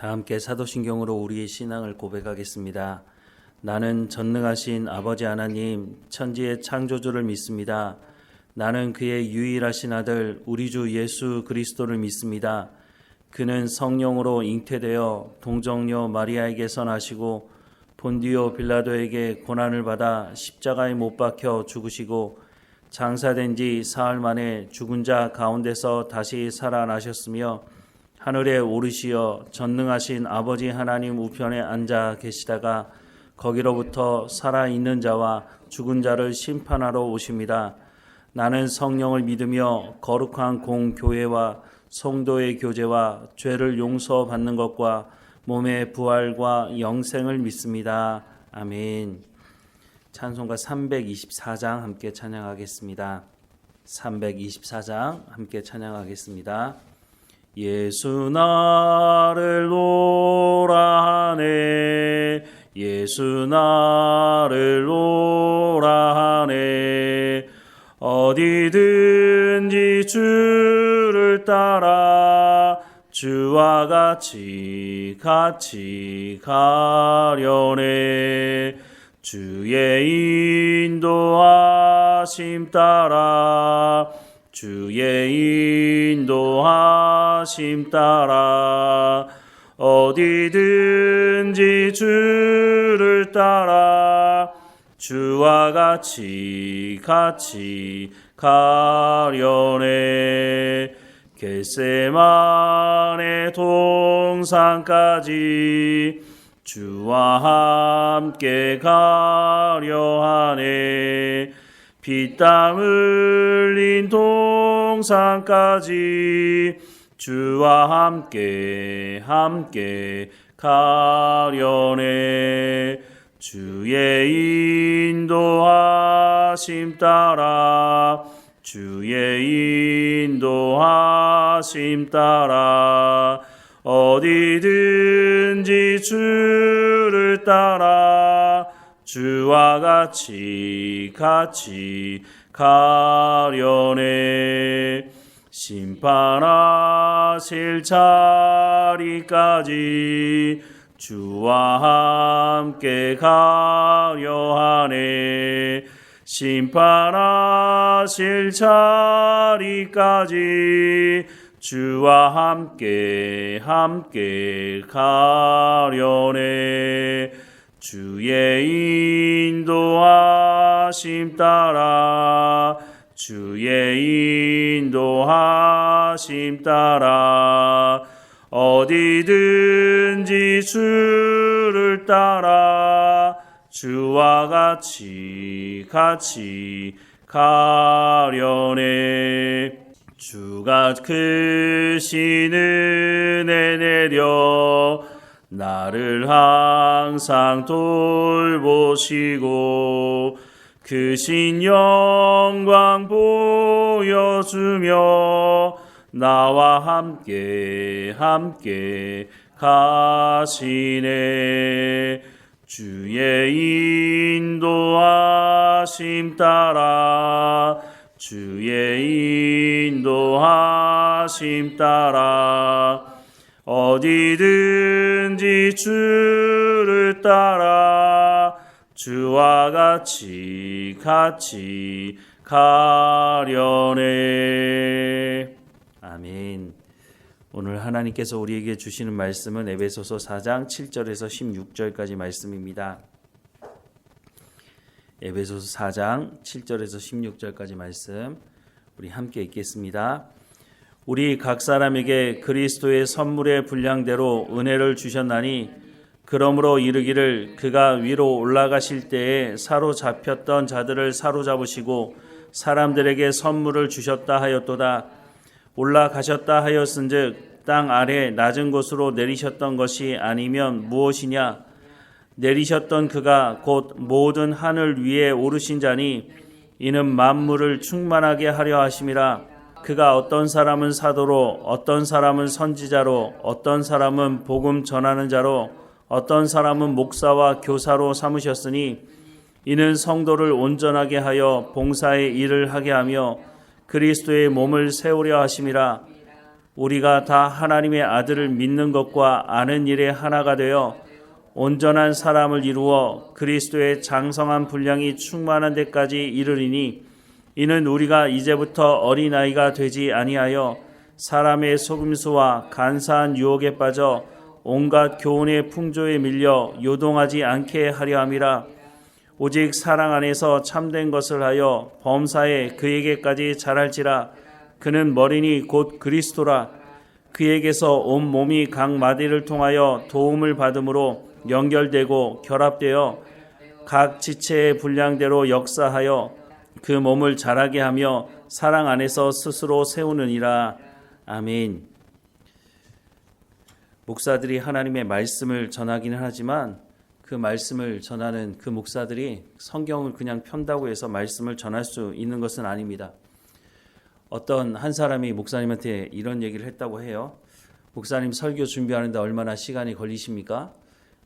다 함께 사도신경으로 우리의 신앙을 고백하겠습니다. 나는 전능하신 아버지 하나님, 천지의 창조주를 믿습니다. 나는 그의 유일하신 아들 우리 주 예수 그리스도를 믿습니다. 그는 성령으로 잉태되어 동정녀 마리아에게서 나시고 본디오 빌라도에게 고난을 받아 십자가에 못 박혀 죽으시고 장사된 지 사흘 만에 죽은 자 가운데서 다시 살아나셨으며 하늘에 오르시어 전능하신 아버지 하나님 우편에 앉아 계시다가 거기로부터 살아있는 자와 죽은 자를 심판하러 오십니다. 나는 성령을 믿으며 거룩한 공교회와 성도의 교제와 죄를 용서받는 것과 몸의 부활과 영생을 믿습니다. 아멘. 찬송가 324장 함께 찬양하겠습니다. 324장 함께 찬양하겠습니다. 예수 나를 놓으라 하네, 예수 나를 놓으라 하네. 어디든지 주를 따라 주와 같이 가려네. 주의 인도하심 따라 주의 인도하심 따라 어디든지 주를 따라 주와 같이 가려네. 겟세마네 동산까지 주와 함께 가려 하네. 피땀 흘린 동산까지 주와 함께 가려네. 주의 인도하심 따라 주의 인도하심 따라 어디든지 주를 따라 주와 같이 가려네. 심판하실 자리까지 주와 함께 가려 하네. 심판하실 자리까지 주와 함께 가려네. 주의 인도하심 따라 주의 인도하심 따라 어디든지 주를 따라 주와 같이 가려네. 주가 크신 은혜 내려 나를 항상 돌보시고 크신 영광 보여주며 나와 함께 가시네. 주의 인도하심 따라 주의 인도하심 따라 어디든지 주를 따라 주와 같이 가려네. 아멘. 오늘 하나님께서 우리에게 주시는 말씀은 에베소서 4장 7절에서 16절까지 말씀입니다. 에베소서 4장 7절에서 16절까지 말씀 우리 함께 읽겠습니다. 우리 각 사람에게 그리스도의 선물의 분량대로 은혜를 주셨나니 그러므로 이르기를 그가 위로 올라가실 때에 사로잡혔던 자들을 사로잡으시고 사람들에게 선물을 주셨다 하였도다. 올라가셨다 하였은즉 땅 아래 낮은 곳으로 내리셨던 것이 아니면 무엇이냐. 내리셨던 그가 곧 모든 하늘 위에 오르신 자니 이는 만물을 충만하게 하려 하심이라. 그가 어떤 사람은 사도로 어떤 사람은 선지자로 어떤 사람은 복음 전하는 자로 어떤 사람은 목사와 교사로 삼으셨으니 이는 성도를 온전하게 하여 봉사의 일을 하게 하며 그리스도의 몸을 세우려 하심이라. 우리가 다 하나님의 아들을 믿는 것과 아는 일에 하나가 되어 온전한 사람을 이루어 그리스도의 장성한 분량이 충만한 데까지 이르리니 이는 우리가 이제부터 어린아이가 되지 아니하여 사람의 속임수와 간사한 유혹에 빠져 온갖 교훈의 풍조에 밀려 요동하지 않게 하려 함이라. 오직 사랑 안에서 참된 것을 하여 범사에 그에게까지 자랄지라. 그는 머리니 곧 그리스도라. 그에게서 온 몸이 각 마디를 통하여 도움을 받음으로 연결되고 결합되어 각 지체의 분량대로 역사하여 그 몸을 자라게 하며 사랑 안에서 스스로 세우느니라. 아멘. 목사들이 하나님의 말씀을 전하기는 하지만 그 말씀을 전하는 그 목사들이 성경을 그냥 편다고 해서 말씀을 전할 수 있는 것은 아닙니다. 어떤 한 사람이 목사님한테 이런 얘기를 했다고 해요. 목사님 설교 준비하는데 얼마나 시간이 걸리십니까?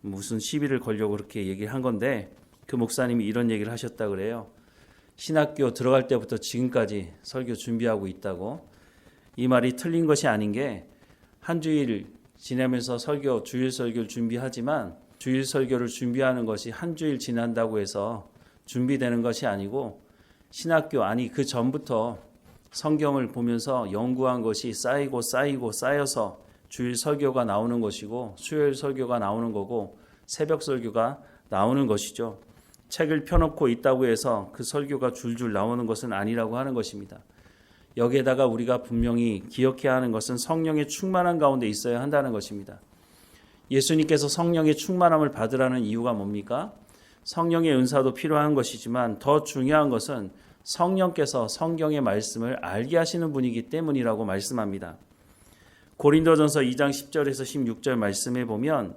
무슨 시비를 걸려고 그렇게 얘기를 한 건데 그 목사님이 이런 얘기를 하셨다 그래요. 신학교 들어갈 때부터 지금까지 설교 준비하고 있다고. 이 말이 틀린 것이 아닌 게 한 주일 지내면서 주일 설교를 준비하지만 주일 설교를 준비하는 것이 한 주일 지난다고 해서 준비되는 것이 아니고 신학교 그 전부터 성경을 보면서 연구한 것이 쌓이고 쌓여서 주일 설교가 나오는 것이고 수요일 설교가 나오는 거고 새벽 설교가 나오는 것이죠. 책을 펴놓고 있다고 해서 그 설교가 줄줄 나오는 것은 아니라고 하는 것입니다. 여기에다가 우리가 분명히 기억해야 하는 것은 성령의 충만한 가운데 있어야 한다는 것입니다. 예수님께서 성령의 충만함을 받으라는 이유가 뭡니까? 성령의 은사도 필요한 것이지만 더 중요한 것은 성령께서 성경의 말씀을 알게 하시는 분이기 때문이라고 말씀합니다. 고린도전서 2장 10절에서 16절 말씀에 보면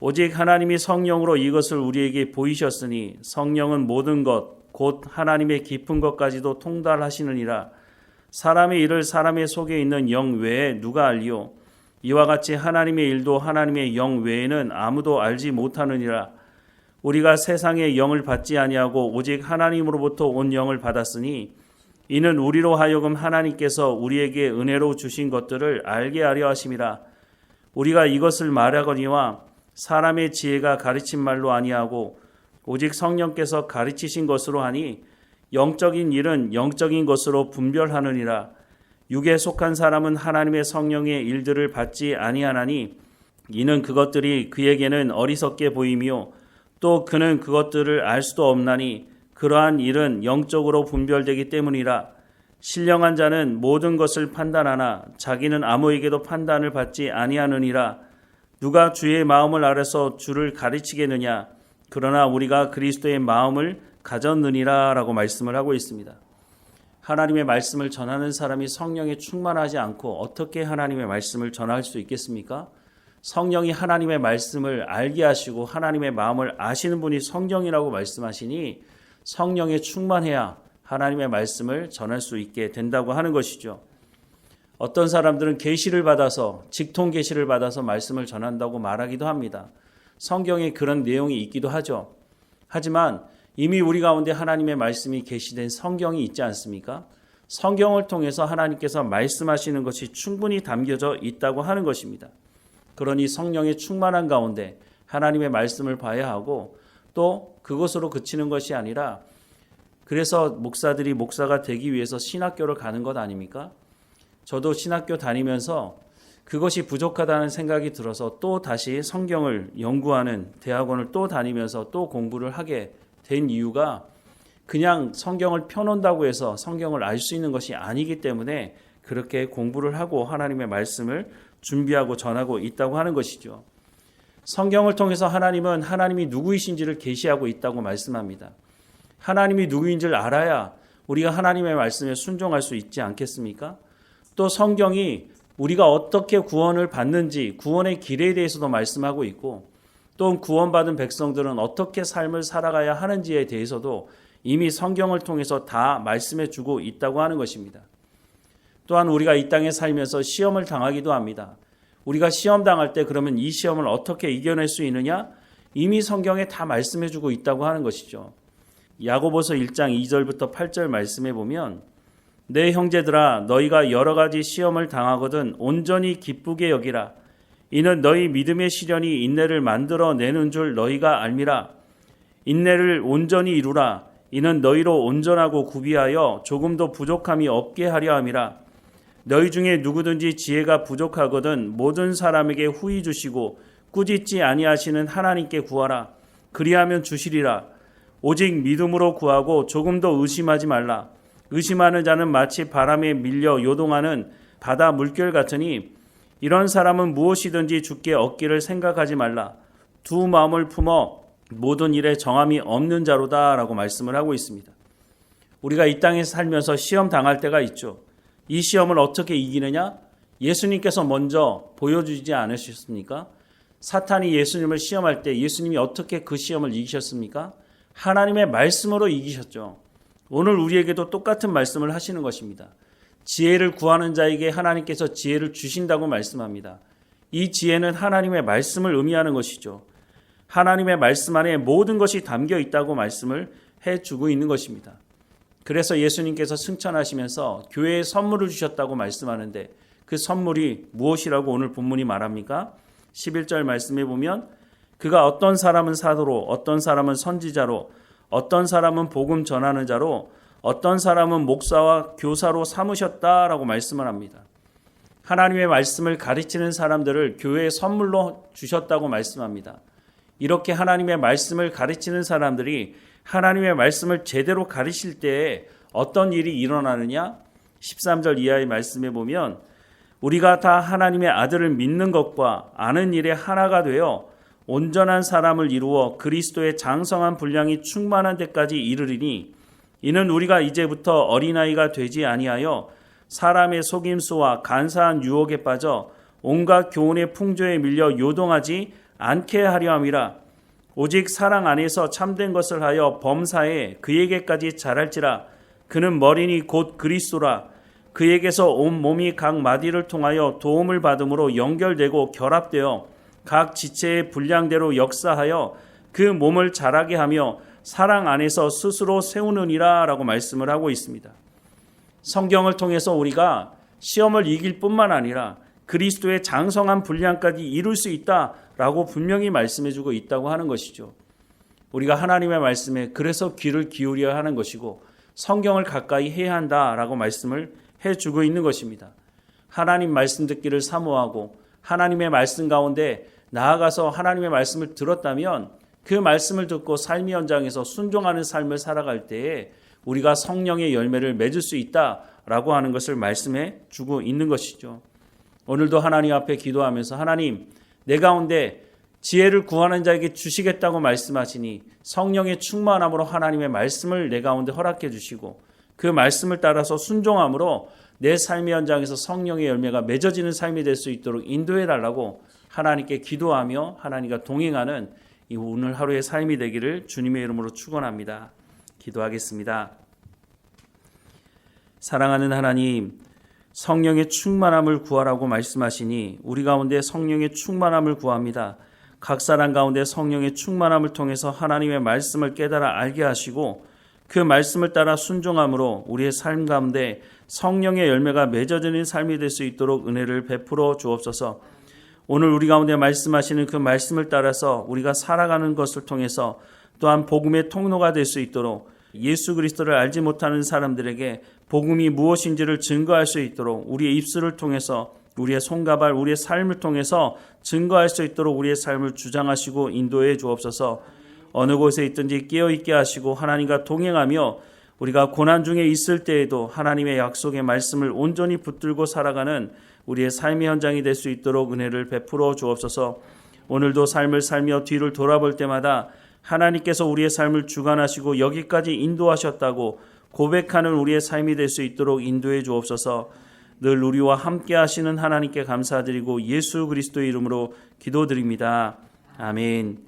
오직 하나님이 성령으로 이것을 우리에게 보이셨으니 성령은 모든 것 곧 하나님의 깊은 것까지도 통달하시느니라. 사람의 일을 사람의 속에 있는 영 외에 누가 알리요? 이와 같이 하나님의 일도 하나님의 영 외에는 아무도 알지 못하느니라. 우리가 세상의 영을 받지 아니하고 오직 하나님으로부터 온 영을 받았으니 이는 우리로 하여금 하나님께서 우리에게 은혜로 주신 것들을 알게 하려 하심이라. 우리가 이것을 말하거니와 사람의 지혜가 가르친 말로 아니하고 오직 성령께서 가르치신 것으로 하니 영적인 일은 영적인 것으로 분별하느니라. 육에 속한 사람은 하나님의 성령의 일들을 받지 아니하나니 이는 그것들이 그에게는 어리석게 보이며 또 그는 그것들을 알 수도 없나니 그러한 일은 영적으로 분별되기 때문이라. 신령한 자는 모든 것을 판단하나 자기는 아무에게도 판단을 받지 아니하느니라. 누가 주의 마음을 알아서 주를 가르치겠느냐? 그러나 우리가 그리스도의 마음을 가졌느니라 라고 말씀을 하고 있습니다. 하나님의 말씀을 전하는 사람이 성령에 충만하지 않고 어떻게 하나님의 말씀을 전할 수 있겠습니까? 성령이 하나님의 말씀을 알게 하시고 하나님의 마음을 아시는 분이 성령이라고 말씀하시니 성령에 충만해야 하나님의 말씀을 전할 수 있게 된다고 하는 것이죠. 어떤 사람들은 계시를 받아서 직통 계시를 받아서 말씀을 전한다고 말하기도 합니다. 성경에 그런 내용이 있기도 하죠. 하지만 이미 우리 가운데 하나님의 말씀이 계시된 성경이 있지 않습니까? 성경을 통해서 하나님께서 말씀하시는 것이 충분히 담겨져 있다고 하는 것입니다. 그러니 성령의 충만한 가운데 하나님의 말씀을 봐야 하고 또 그것으로 그치는 것이 아니라 그래서 목사들이 목사가 되기 위해서 신학교를 가는 것 아닙니까? 저도 신학교 다니면서 그것이 부족하다는 생각이 들어서 또 다시 성경을 연구하는 대학원을 또 다니면서 또 공부를 하게 된 이유가 그냥 성경을 펴놓는다고 해서 성경을 알 수 있는 것이 아니기 때문에 그렇게 공부를 하고 하나님의 말씀을 준비하고 전하고 있다고 하는 것이죠. 성경을 통해서 하나님은 하나님이 누구이신지를 계시하고 있다고 말씀합니다. 하나님이 누구인 줄 알아야 우리가 하나님의 말씀에 순종할 수 있지 않겠습니까? 또 성경이 우리가 어떻게 구원을 받는지 구원의 길에 대해서도 말씀하고 있고 또 구원받은 백성들은 어떻게 삶을 살아가야 하는지에 대해서도 이미 성경을 통해서 다 말씀해 주고 있다고 하는 것입니다. 또한 우리가 이 땅에 살면서 시험을 당하기도 합니다. 우리가 시험 당할 때 그러면 이 시험을 어떻게 이겨낼 수 있느냐? 이미 성경에 다 말씀해 주고 있다고 하는 것이죠. 야고보서 1장 2절부터 8절 말씀해 보면 내 형제들아 너희가 여러 가지 시험을 당하거든 온전히 기쁘게 여기라. 이는 너희 믿음의 시련이 인내를 만들어 내는 줄 너희가 알미라. 인내를 온전히 이루라. 이는 너희로 온전하고 구비하여 조금도 부족함이 없게 하려 함이라. 너희 중에 누구든지 지혜가 부족하거든 모든 사람에게 후히 주시고 꾸짖지 아니하시는 하나님께 구하라. 그리하면 주시리라. 오직 믿음으로 구하고 조금도 의심하지 말라. 의심하는 자는 마치 바람에 밀려 요동하는 바다 물결 같으니 이런 사람은 무엇이든지 주께 얻기를 생각하지 말라. 두 마음을 품어 모든 일에 정함이 없는 자로다 라고 말씀을 하고 있습니다. 우리가 이 땅에 살면서 시험 당할 때가 있죠. 이 시험을 어떻게 이기느냐? 예수님께서 먼저 보여주지 않으셨습니까? 사탄이 예수님을 시험할 때 예수님이 어떻게 그 시험을 이기셨습니까? 하나님의 말씀으로 이기셨죠. 오늘 우리에게도 똑같은 말씀을 하시는 것입니다. 지혜를 구하는 자에게 하나님께서 지혜를 주신다고 말씀합니다. 이 지혜는 하나님의 말씀을 의미하는 것이죠. 하나님의 말씀 안에 모든 것이 담겨 있다고 말씀을 해주고 있는 것입니다. 그래서 예수님께서 승천하시면서 교회에 선물을 주셨다고 말씀하는데 그 선물이 무엇이라고 오늘 본문이 말합니까? 11절 말씀에 보면 그가 어떤 사람은 사도로, 어떤 사람은 선지자로, 어떤 사람은 복음 전하는 자로, 어떤 사람은 목사와 교사로 삼으셨다라고 말씀을 합니다. 하나님의 말씀을 가르치는 사람들을 교회에 선물로 주셨다고 말씀합니다. 이렇게 하나님의 말씀을 가르치는 사람들이 하나님의 말씀을 제대로 가르칠 때에 어떤 일이 일어나느냐? 13절 이하의 말씀에 보면 우리가 다 하나님의 아들을 믿는 것과 아는 일에 하나가 되어 온전한 사람을 이루어 그리스도의 장성한 분량이 충만한 데까지 이르리니 이는 우리가 이제부터 어린아이가 되지 아니하여 사람의 속임수와 간사한 유혹에 빠져 온갖 교훈의 풍조에 밀려 요동하지 않게 하려 함이라. 오직 사랑 안에서 참된 것을 하여 범사에 그에게까지 자랄지라. 그는 머리니 곧 그리스도라. 그에게서 온 몸이 각 마디를 통하여 도움을 받음으로 연결되고 결합되어 각 지체의 분량대로 역사하여 그 몸을 자라게 하며 사랑 안에서 스스로 세우느니라 라고 말씀을 하고 있습니다. 성경을 통해서 우리가 시험을 이길 뿐만 아니라 그리스도의 장성한 분량까지 이룰 수 있다라고 분명히 말씀해주고 있다고 하는 것이죠. 우리가 하나님의 말씀에 그래서 귀를 기울여야 하는 것이고 성경을 가까이 해야 한다라고 말씀을 해주고 있는 것입니다. 하나님 말씀 듣기를 사모하고 하나님의 말씀 가운데 나아가서 하나님의 말씀을 들었다면 그 말씀을 듣고 삶의 현장에서 순종하는 삶을 살아갈 때에 우리가 성령의 열매를 맺을 수 있다라고 하는 것을 말씀해 주고 있는 것이죠. 오늘도 하나님 앞에 기도하면서 하나님 내 가운데 지혜를 구하는 자에게 주시겠다고 말씀하시니 성령의 충만함으로 하나님의 말씀을 내 가운데 허락해 주시고 그 말씀을 따라서 순종함으로 내 삶의 현장에서 성령의 열매가 맺어지는 삶이 될 수 있도록 인도해 달라고 하나님께 기도하며 하나님과 동행하는 이 오늘 하루의 삶이 되기를 주님의 이름으로 축원합니다. 기도하겠습니다. 사랑하는 하나님, 성령의 충만함을 구하라고 말씀하시니 우리 가운데 성령의 충만함을 구합니다. 각 사람 가운데 성령의 충만함을 통해서 하나님의 말씀을 깨달아 알게 하시고 그 말씀을 따라 순종함으로 우리의 삶 가운데 성령의 열매가 맺어지는 삶이 될 수 있도록 은혜를 베풀어 주옵소서. 오늘 우리 가운데 말씀하시는 그 말씀을 따라서 우리가 살아가는 것을 통해서 또한 복음의 통로가 될 수 있도록 예수 그리스도를 알지 못하는 사람들에게 복음이 무엇인지를 증거할 수 있도록 우리의 입술을 통해서 우리의 손가발, 우리의 삶을 통해서 증거할 수 있도록 우리의 삶을 주장하시고 인도해 주옵소서. 어느 곳에 있든지 깨어있게 하시고 하나님과 동행하며 우리가 고난 중에 있을 때에도 하나님의 약속의 말씀을 온전히 붙들고 살아가는 우리의 삶의 현장이 될 수 있도록 은혜를 베풀어 주옵소서. 오늘도 삶을 살며 뒤를 돌아볼 때마다 하나님께서 우리의 삶을 주관하시고 여기까지 인도하셨다고 고백하는 우리의 삶이 될 수 있도록 인도해 주옵소서. 늘 우리와 함께 하시는 하나님께 감사드리고 예수 그리스도의 이름으로 기도드립니다. 아멘.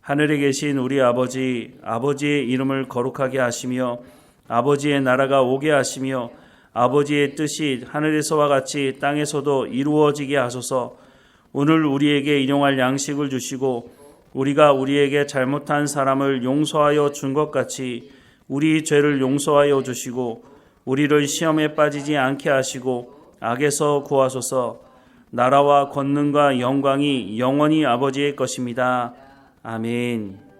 하늘에 계신 우리 아버지, 아버지의 이름을 거룩하게 하시며 아버지의 나라가 오게 하시며 아버지의 뜻이 하늘에서와 같이 땅에서도 이루어지게 하소서. 오늘 우리에게 일용할 양식을 주시고 우리가 우리에게 잘못한 사람을 용서하여 준 것 같이 우리 죄를 용서하여 주시고 우리를 시험에 빠지지 않게 하시고 악에서 구하소서. 나라와 권능과 영광이 영원히 아버지의 것입니다. 아멘.